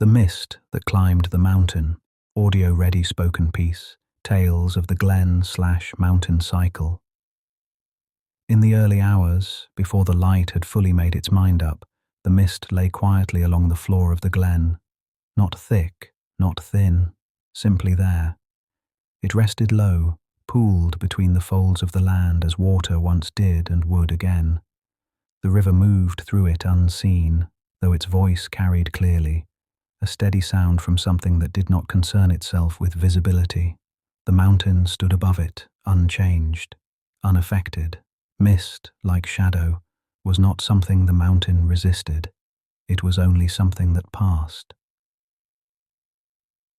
The mist that climbed the mountain, audio-ready spoken piece, tales of the Glen/mountain cycle. In the early hours, before the light had fully made its mind up, the mist lay quietly along the floor of the glen. Not thick, not thin, simply there. It rested low, pooled between the folds of the land as water once did and would again. The river moved through it unseen, though its voice carried clearly, a steady sound from something that did not concern itself with visibility. The mountain stood above it, unchanged, unaffected. Mist, like shadow, was not something the mountain resisted. It was only something that passed.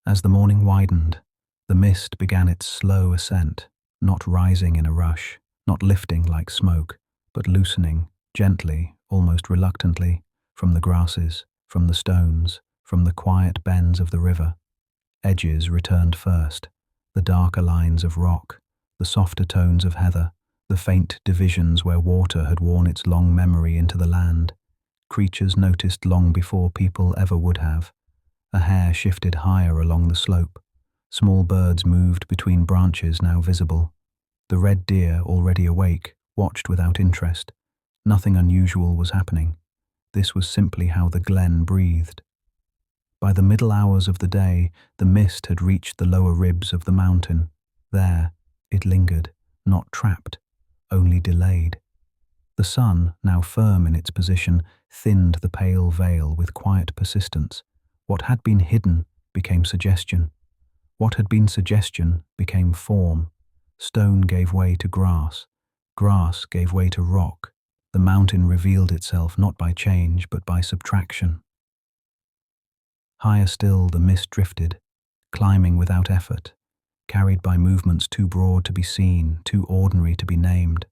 As the morning widened, the mist began its slow ascent, not rising in a rush, not lifting like smoke, but loosening, gently, almost reluctantly, from the grasses, from the stones, from the quiet bends of the river. Edges returned first, the darker lines of rock, the softer tones of heather, the faint divisions where water had worn its long memory into the land. Creatures noticed long before people ever would have. A hare shifted higher along the slope. Small birds moved between branches now visible. The red deer, already awake, watched without interest. Nothing unusual was happening. This was simply how the glen breathed. By the middle hours of the day, the mist had reached the lower ribs of the mountain. There, it lingered, not trapped, only delayed. The sun, now firm in its position, thinned the pale veil with quiet persistence. What had been hidden became suggestion. What had been suggestion became form. Stone gave way to grass. Grass gave way to rock. The mountain revealed itself not by change but by subtraction. Higher still the mist drifted, climbing without effort, carried by movements too broad to be seen, too ordinary to be named.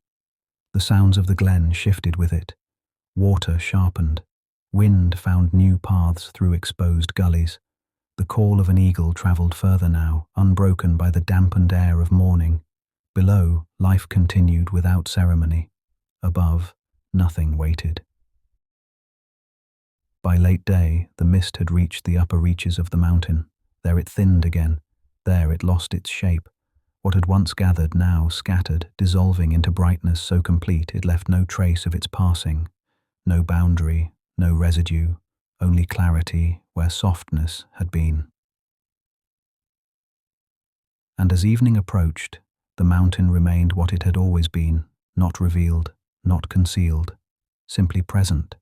The sounds of the glen shifted with it. Water sharpened. Wind found new paths through exposed gullies. The call of an eagle travelled further now, unbroken by the dampened air of morning. Below, life continued without ceremony. Above, nothing waited. By late day, the mist had reached the upper reaches of the mountain. There it thinned again. There it lost its shape. What had once gathered now scattered, dissolving into brightness so complete it left no trace of its passing. No boundary, no residue, only clarity where softness had been. And as evening approached, the mountain remained what it had always been, not revealed, not concealed, simply present.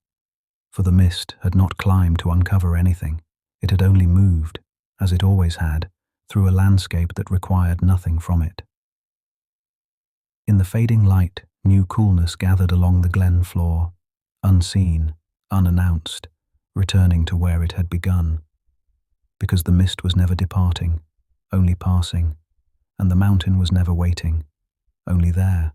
For the mist had not climbed to uncover anything. It had only moved, as it always had, through a landscape that required nothing from it. In the fading light, new coolness gathered along the glen floor, unseen, unannounced, returning to where it had begun. Because the mist was never departing, only passing, and the mountain was never waiting, only there.